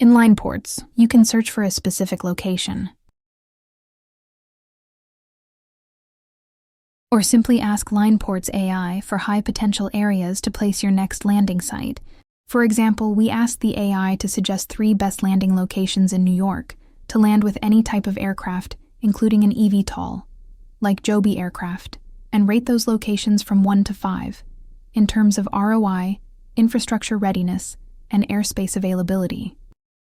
In LYNEports, you can search for a specific location, or simply ask LYNEports AI for high-potential areas to place your next landing site. For example, we asked the AI to suggest 3 best landing locations in New York to land with any type of aircraft, including an eVTOL, like Joby aircraft, and rate those locations from 1 to 5 in terms of ROI, infrastructure readiness, and airspace availability.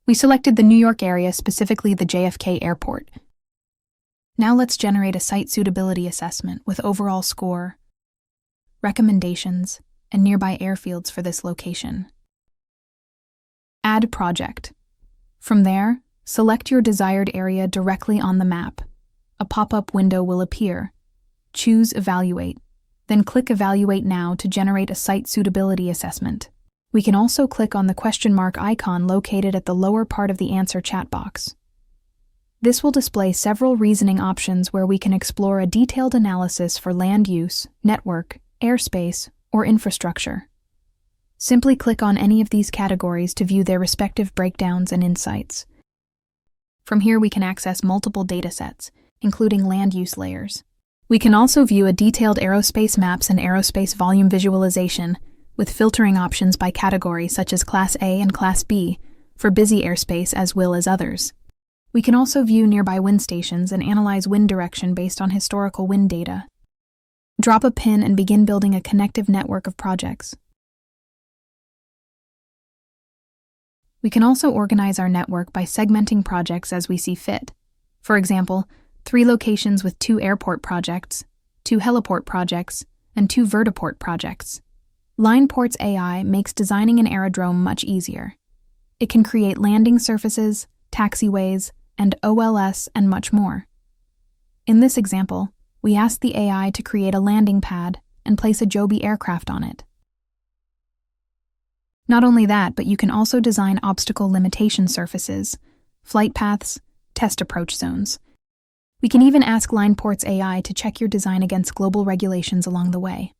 We selected the New York area, specifically the JFK airport. Now let's generate a site suitability assessment with overall score, recommendations, and nearby airfields for this location. Add project. From there, select your desired area directly on the map. A pop-up window will appear. Choose Evaluate, then click Evaluate Now to generate a site suitability assessment. We can also click on the question mark icon located at the lower part of the answer chat box. This will display several reasoning options where we can explore a detailed analysis for land use, network, airspace, or infrastructure. Simply click on any of these categories to view their respective breakdowns and insights. From here, we can access multiple datasets, including land use layers. We can also view a detailed aerospace maps and aerospace volume visualization, with filtering options by category such as Class A and Class B for busy airspace as well as others. We can also view nearby wind stations and analyze wind direction based on historical wind data. Drop a pin and begin building a connective network of projects. We can also organize our network by segmenting projects as we see fit. For example, 3 locations with 2 airport projects, 2 heliport projects, and 2 vertiport projects. LYNEports AI makes designing an aerodrome much easier. It can create landing surfaces, taxiways, and OLS, and much more. In this example, we asked the AI to create a landing pad and place a Joby aircraft on it. Not only that, but you can also design obstacle limitation surfaces, flight paths, test approach zones. We can even ask LYNEports AI to check your design against global regulations along the way.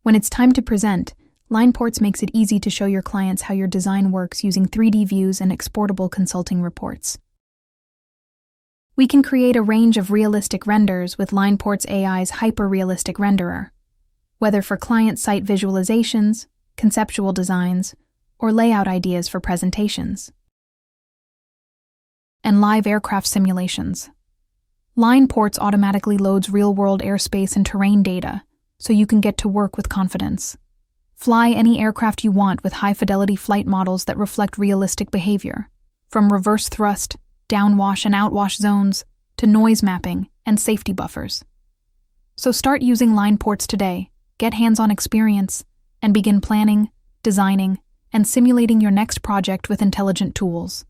When it's time to present, LYNEports makes it easy to show your clients how your design works using 3D views and exportable consulting reports. We can create a range of realistic renders with LYNEports AI's hyper-realistic renderer, whether for client site visualizations, conceptual designs, or layout ideas for presentations. And live aircraft simulations. LYNEports automatically loads real-world airspace and terrain data, so you can get to work with confidence. Fly any aircraft you want with high-fidelity flight models that reflect realistic behavior, from reverse thrust, downwash and outwash zones, to noise mapping and safety buffers. So start using LYNEports today, get hands-on experience, and begin planning, designing, and simulating your next project with intelligent tools.